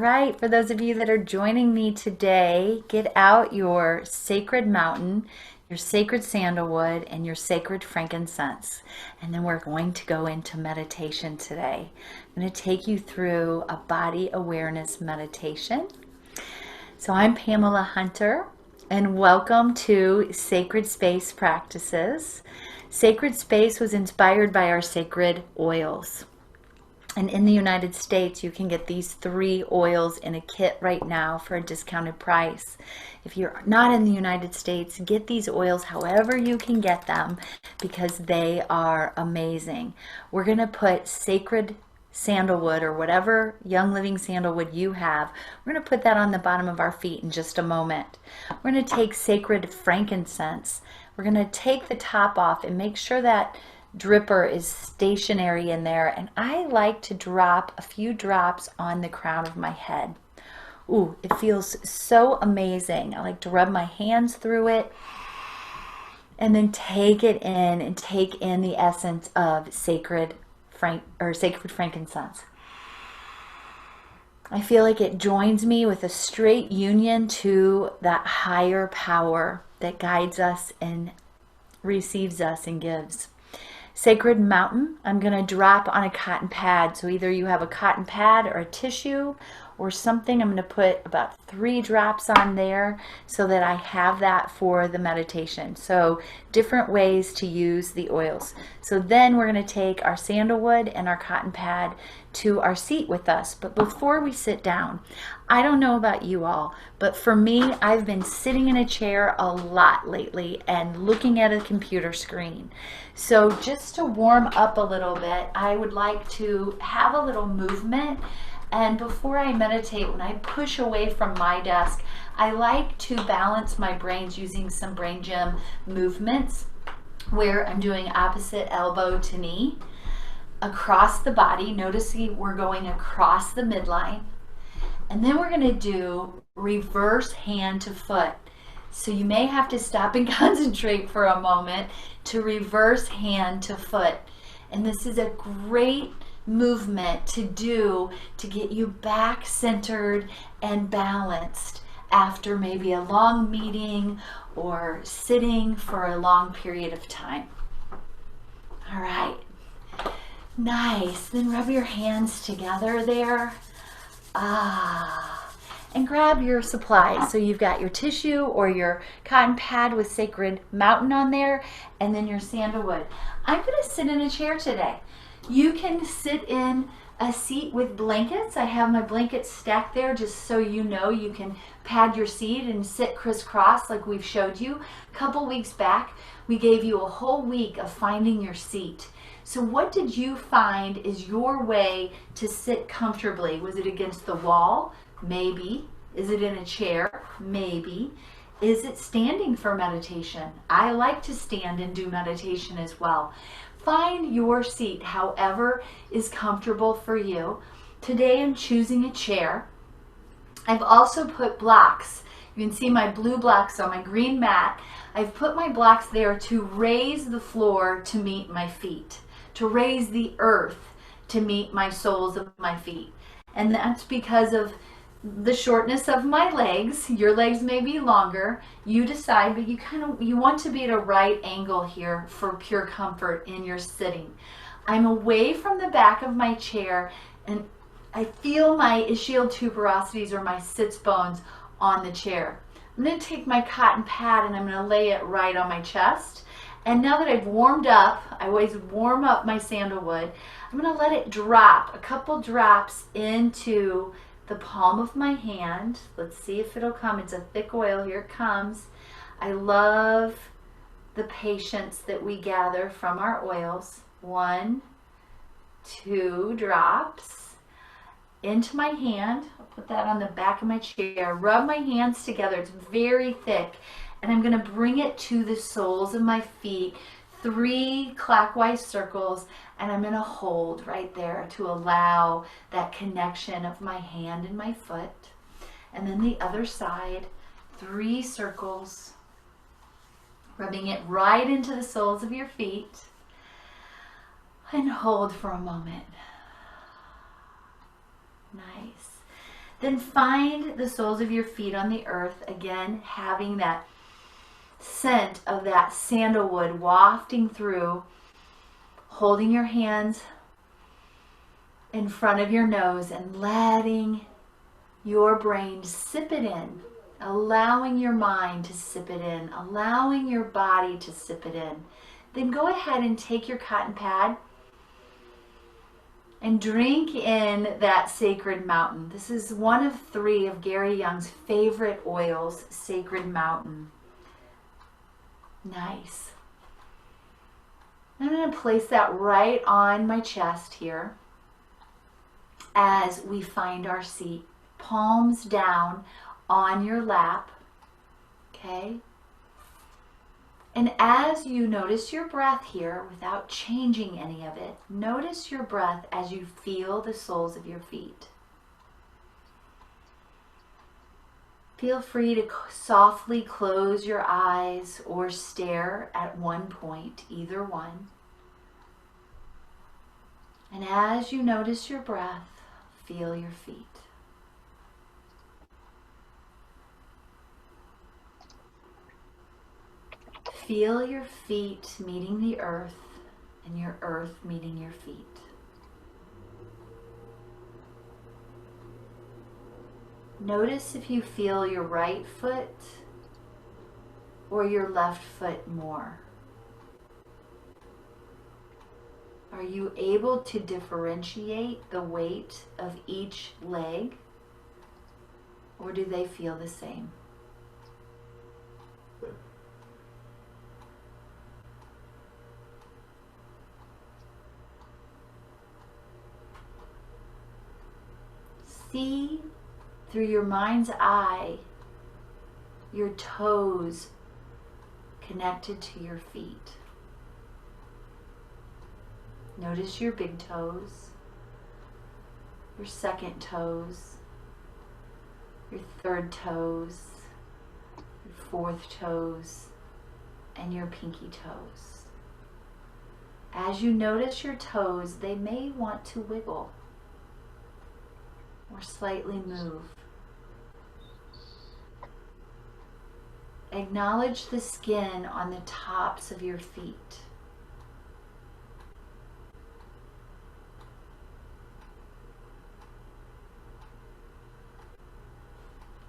right, for those of you that are joining me today, get out your sacred mountain, your sacred sandalwood, and your sacred frankincense. And then we're going to go into meditation today. I'm going to take you through a body awareness meditation. So I'm Pamela Hunter, and welcome to Sacred Space Practices. Sacred Space was inspired by our sacred oils. And in the United States, you can get these 3 oils in a kit right now for a discounted price. If you're not in the United States, get these oils however you can get them because they are amazing. We're going to put sacred sandalwood or whatever young living sandalwood you have. We're going to put that on the bottom of our feet in just a moment. We're going to take sacred frankincense. We're going to take the top off and make sure that dripper is stationary in there, and I like to drop a few drops on the crown of my head. Ooh, it feels so amazing. I like to rub my hands through it and then take it in and take in the essence of sacred frankincense. I feel like it joins me with a straight union to that higher power that guides us and receives us and gives. Sacred mountain, I'm going to drop on a cotton pad. So either you have a cotton pad or a tissue or something. I'm going to put about 3 drops on there so that I have that for the meditation. So different ways to use the oils. So then we're going to take our sandalwood and our cotton pad to our seat with us. But before we sit down, I don't know about you all, but for me, I've been sitting in a chair a lot lately and looking at a computer screen. So just to warm up a little bit, I would like to have a little movement. And before I meditate, when I push away from my desk, I like to balance my brains using some brain gym movements where I'm doing opposite elbow to knee across the body. Notice we're going across the midline. And then we're going to do reverse hand to foot. So you may have to stop and concentrate for a moment to reverse hand to foot. And this is a great movement to do to get you back centered and balanced after maybe a long meeting or sitting for a long period of time. All right. Nice. Then rub your hands together there. And grab your supplies. So you've got your tissue or your cotton pad with sacred mountain on there, and then your sandalwood. I'm going to sit in a chair today. You can sit in a seat with blankets. I have my blankets stacked there just so you know you can pad your seat and sit crisscross like we've showed you. A couple weeks back, we gave you a whole week of finding your seat. So what did you find is your way to sit comfortably? Was it against the wall? Maybe. Is it in a chair? Maybe. Is it standing for meditation? I like to stand and do meditation as well. Find your seat, however is comfortable for you. Today I'm choosing a chair. I've also put blocks. You can see my blue blocks on my green mat. I've put my blocks there to raise the floor to meet my feet, to raise the earth to meet my soles of my feet. And that's because of the shortness of my legs. Your legs may be longer. You decide, but you want to be at a right angle here for pure comfort in your sitting. I'm away from the back of my chair and I feel my ischial tuberosities or my sits bones on the chair. I'm going to take my cotton pad and I'm going to lay it right on my chest. And now that I've warmed up, I always warm up my sandalwood, I'm going to let it drop, a couple drops into the palm of my hand. Let's see if it'll come. It's a thick oil. Here it comes. I love the patience that we gather from our oils. 1, 2 drops into my hand. I'll put that on the back of my chair. Rub my hands together. It's very thick. And I'm going to bring it to the soles of my feet. 3 clockwise circles, and I'm going to hold right there to allow that connection of my hand and my foot. And then the other side, 3 circles, rubbing it right into the soles of your feet, and hold for a moment. Nice. Then find the soles of your feet on the earth, again having that scent of that sandalwood wafting through, holding your hands in front of your nose and letting your brain sip it in, allowing your mind to sip it in, allowing your body to sip it in. Then go ahead and take your cotton pad and drink in that Sacred Mountain. This is one of 3 of Gary Young's favorite oils, Sacred Mountain. Nice. I'm going to place that right on my chest here as we find our seat. Palms down on your lap, okay? And as you notice your breath here, without changing any of it, notice your breath as you feel the soles of your feet. Feel free to softly close your eyes or stare at one point, either one. And as you notice your breath, feel your feet. Feel your feet meeting the earth and your earth meeting your feet. Notice if you feel your right foot or your left foot more. Are you able to differentiate the weight of each leg, or do they feel the same? See through your mind's eye your toes connected to your feet. Notice your big toes, your second toes, your third toes, your fourth toes, and your pinky toes. As you notice your toes, they may want to wiggle or slightly move. Acknowledge the skin on the tops of your feet.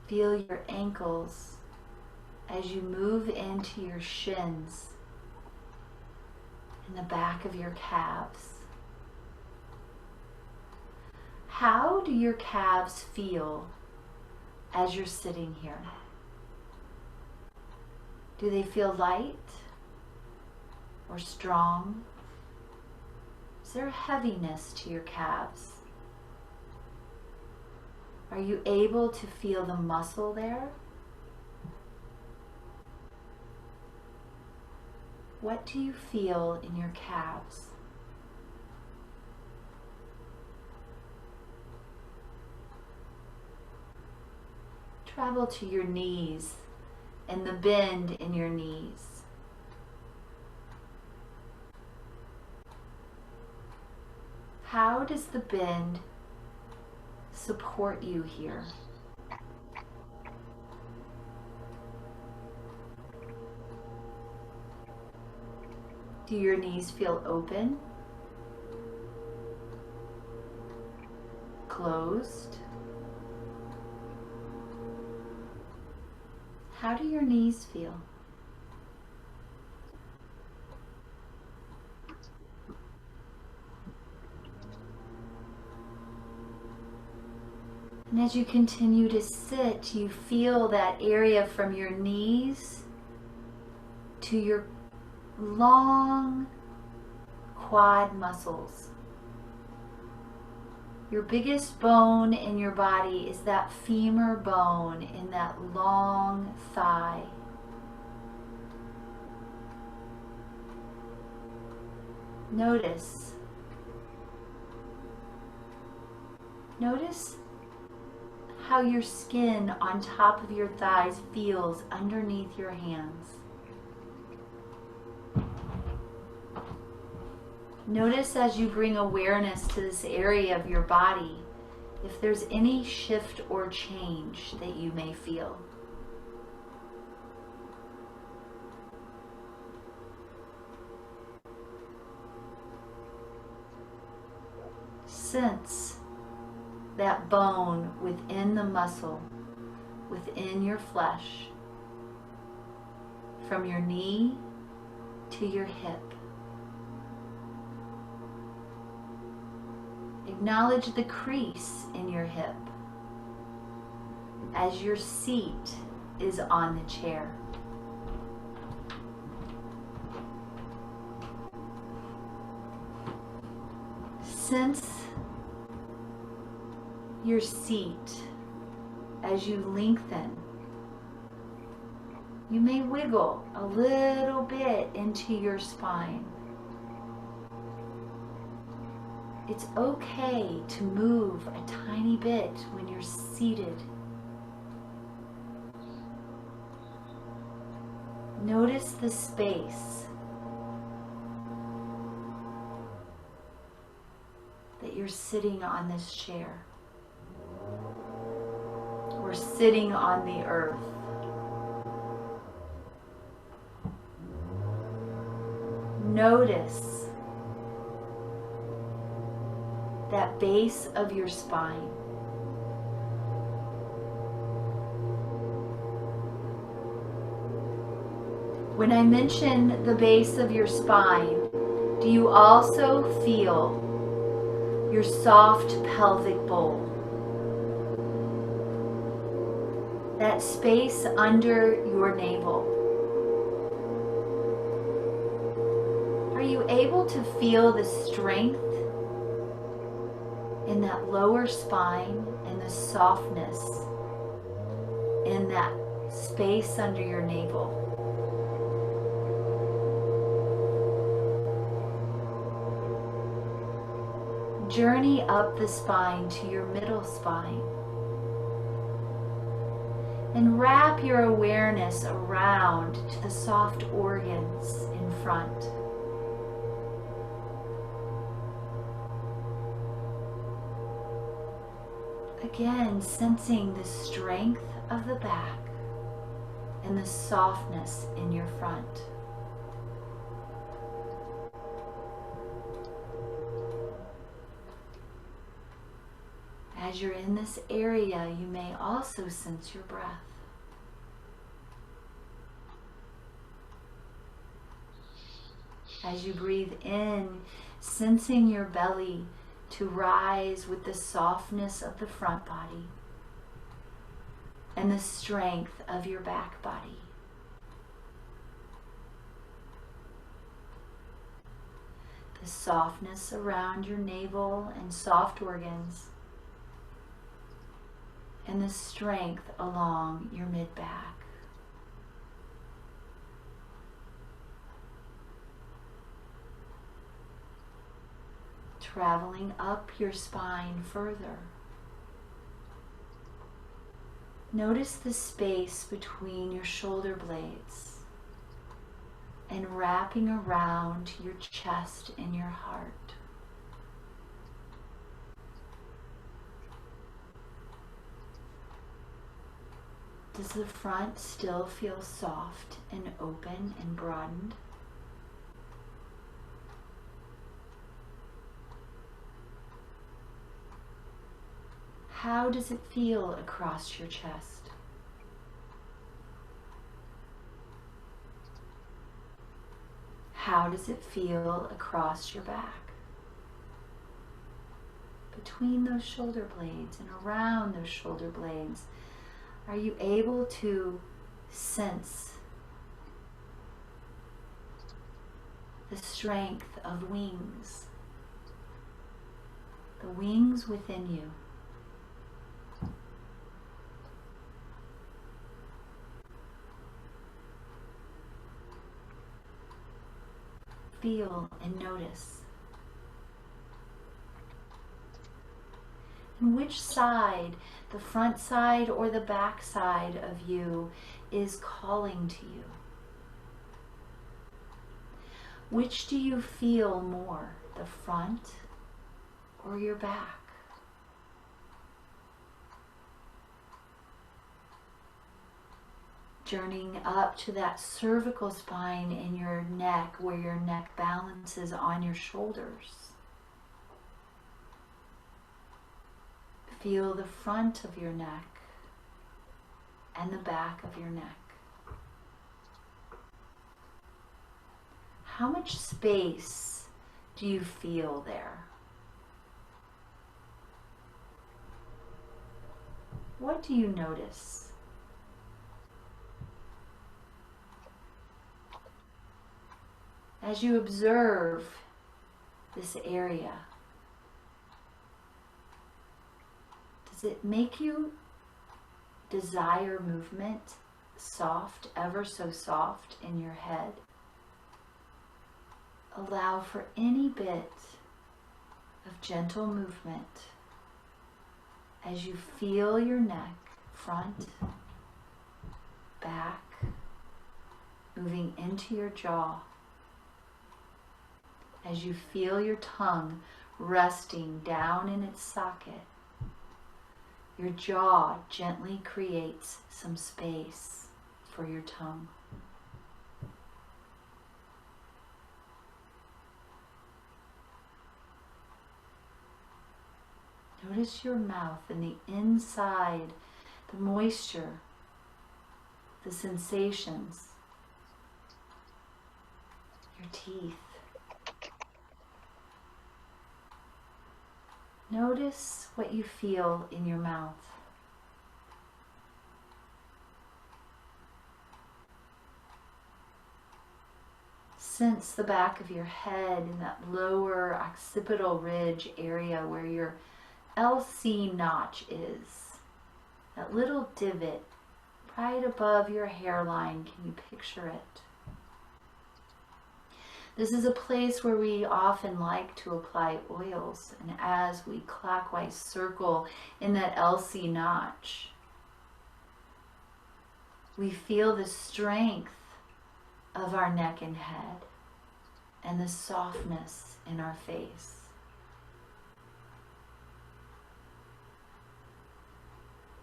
Feel your ankles as you move into your shins and the back of your calves. How do your calves feel as you're sitting here? Do they feel light or strong? Is there a heaviness to your calves? Are you able to feel the muscle there? What do you feel in your calves? Travel to your knees and the bend in your knees. How does the bend support you here? Do your knees feel open? Closed? How do your knees feel? And as you continue to sit, you feel that area from your knees to your long quad muscles. Your biggest bone in your body is that femur bone in that long thigh. Notice how your skin on top of your thighs feels underneath your hands. Notice as you bring awareness to this area of your body, if there's any shift or change that you may feel. Sense that bone within the muscle, within your flesh, from your knee to your hip. Acknowledge the crease in your hip as your seat is on the chair. Sense your seat as you lengthen. You may wiggle a little bit into your spine. It's okay to move a tiny bit when you're seated. Notice the space that you're sitting on this chair or sitting on the earth. Notice that base of your spine. When I mention the base of your spine, do you also feel your soft pelvic bowl? That space under your navel. Are you able to feel the strength in that lower spine and the softness in that space under your navel? Journey up the spine to your middle spine and wrap your awareness around to the soft organs in front. Again, sensing the strength of the back and the softness in your front. As you're in this area, you may also sense your breath. As you breathe in, sensing your belly to rise with the softness of the front body and the strength of your back body. The softness around your navel and soft organs, and the strength along your mid-back. Traveling up your spine further. Notice the space between your shoulder blades and wrapping around your chest and your heart. Does the front still feel soft and open and broadened? How does it feel across your chest? How does it feel across your back? Between those shoulder blades and around those shoulder blades, are you able to sense the strength of wings? The wings within you. Feel and notice. And which side, the front side or the back side of you, is calling to you? Which do you feel more, the front or your back? journeying up to that cervical spine in your neck, where your neck balances on your shoulders. Feel the front of your neck and the back of your neck. How much space do you feel there? What do you notice? As you observe this area, does it make you desire movement, soft, ever so soft in your head? Allow for any bit of gentle movement as you feel your neck, front, back, moving into your jaw. As you feel your tongue resting down in its socket, your jaw gently creates some space for your tongue. Notice your mouth and the inside, the moisture, the sensations, your teeth. Notice what you feel in your mouth. Sense the back of your head in that lower occipital ridge area where your LC notch is. That little divot right above your hairline. Can you picture it? This is a place where we often like to apply oils, and as we clockwise circle in that LC notch, we feel the strength of our neck and head and the softness in our face.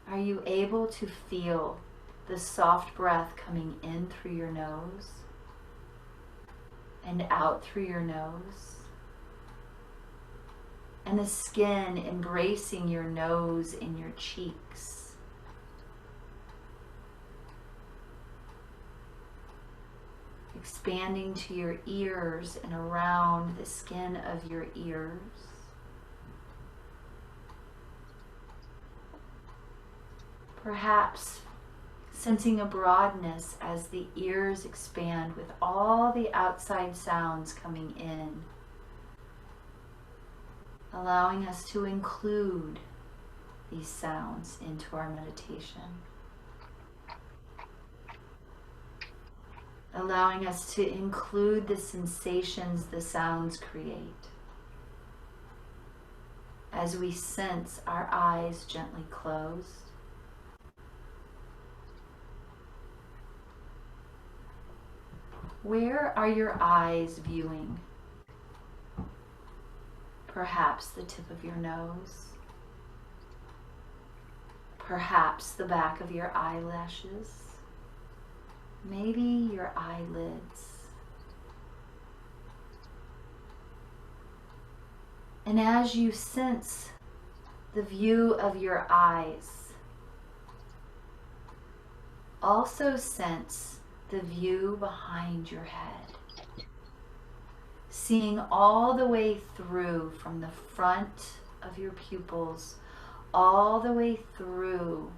Are you able to feel the soft breath coming in through your nose and out through your nose? And the skin embracing your nose and your cheeks. Expanding to your ears and around the skin of your ears. Perhaps sensing a broadness as the ears expand with all the outside sounds coming in, allowing us to include these sounds into our meditation, allowing us to include the sensations the sounds create as we sense our eyes gently closed. Where are your eyes viewing? Perhaps the tip of your nose. Perhaps the back of your eyelashes. Maybe your eyelids. And as you sense the view of your eyes, also sense the view behind your head, seeing all the way through from the front of your pupils, all the way through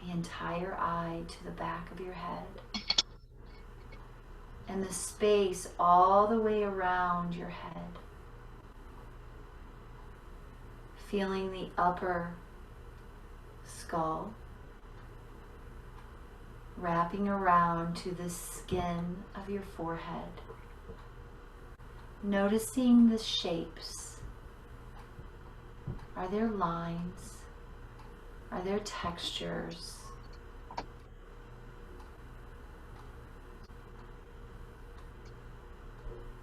the entire eye to the back of your head, and the space all the way around your head, feeling the upper skull wrapping around to the skin of your forehead, noticing the shapes. Are there lines? Are there textures?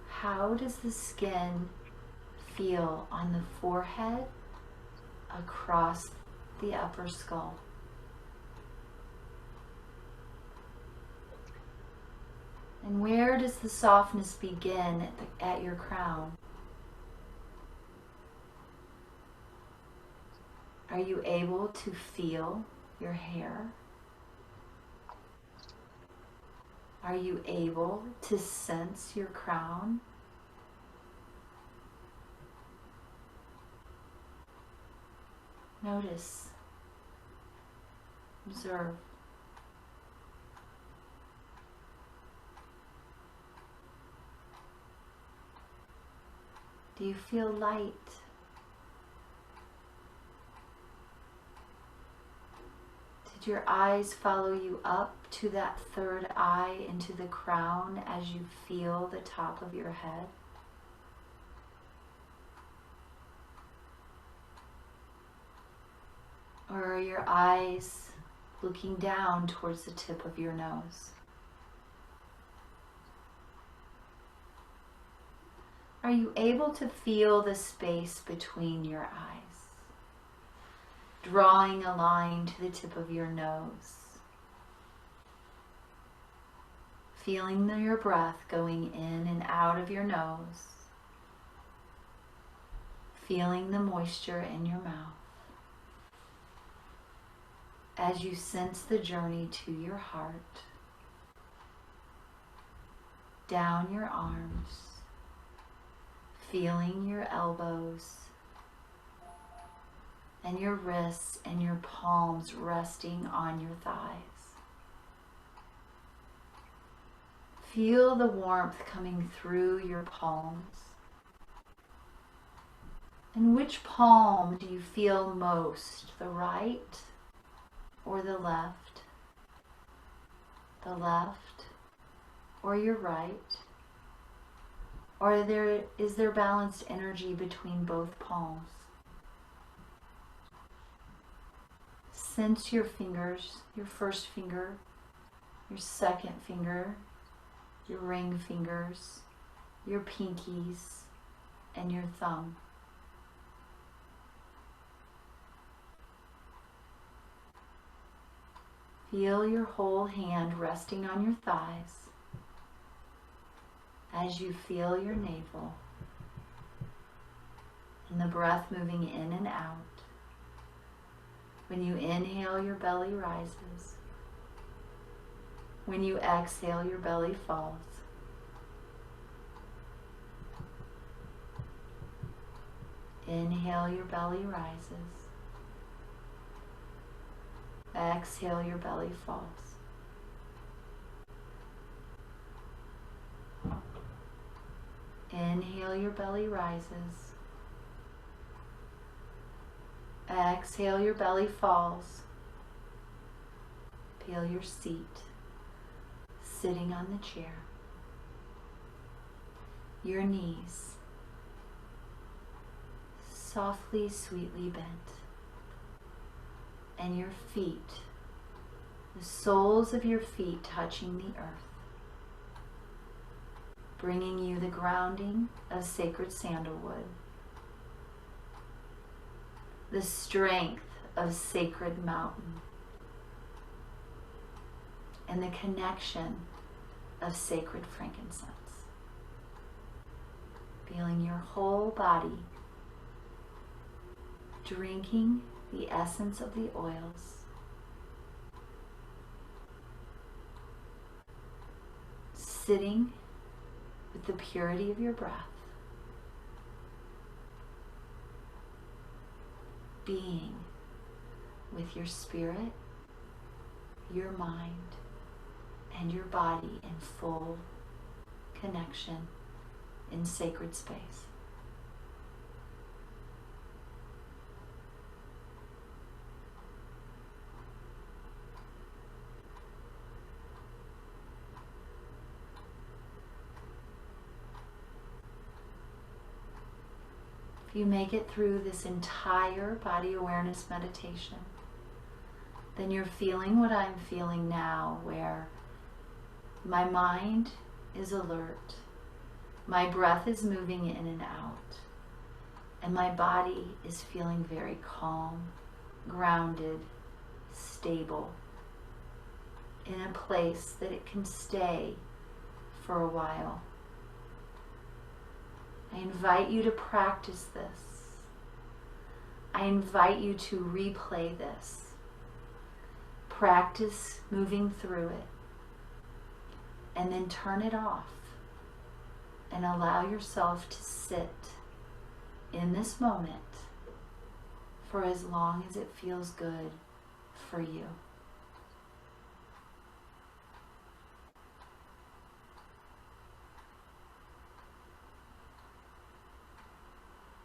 How does the skin feel on the forehead, across the upper skull. And where does the softness begin at your crown? Are you able to feel your hair? Are you able to sense your crown? Notice. Observe. Do you feel light? Did your eyes follow you up to that third eye into the crown as you feel the top of your head? Or are your eyes looking down towards the tip of your nose? Are you able to feel the space between your eyes? Drawing a line to the tip of your nose. Feeling your breath going in and out of your nose. Feeling the moisture in your mouth. As you sense the journey to your heart, down your arms, feeling your elbows and your wrists and your palms resting on your thighs. Feel the warmth coming through your palms. And which palm do you feel most, the right or the left? The left or your right? Or is there balanced energy between both palms? Sense your fingers, your first finger, your second finger, your ring fingers, your pinkies, and your thumb. Feel your whole hand resting on your thighs as you feel your navel and the breath moving in and out. When you inhale, your belly rises. When you exhale, your belly falls. Inhale, your belly rises. Exhale, your belly falls. Inhale, your belly rises. Exhale, your belly falls. Feel your seat, sitting on the chair. Your knees, softly, sweetly bent. And your feet, the soles of your feet touching the earth, bringing you the grounding of sacred sandalwood, the strength of sacred mountain, and the connection of sacred frankincense. Feeling your whole body drinking the essence of the oils, sitting with the purity of your breath, being with your spirit, your mind, and your body in full connection in sacred space. If you make it through this entire body awareness meditation, then you're feeling what I'm feeling now, where my mind is alert, my breath is moving in and out, and my body is feeling very calm grounded, stable, in a place that it can stay for a while. I invite you to practice this. I invite you to replay this. Practice moving through it. And then turn it off. And allow yourself to sit in this moment for as long as it feels good for you.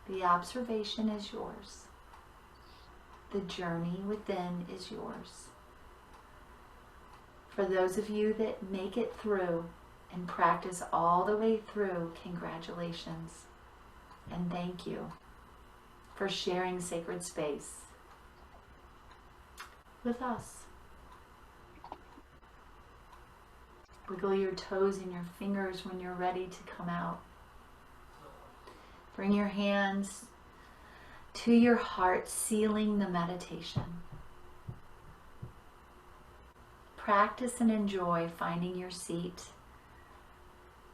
The observation is yours. The journey within is yours. For those of you that make it through and practice all the way through, congratulations and thank you for sharing sacred space with us. Wiggle your toes and your fingers when you're ready to come out. Bring your hands to your heart, sealing the meditation. Practice and enjoy finding your seat,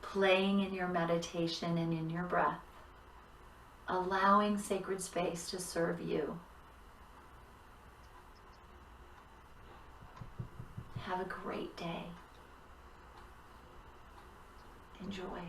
playing in your meditation and in your breath, allowing sacred space to serve you. Have a great day. Enjoy.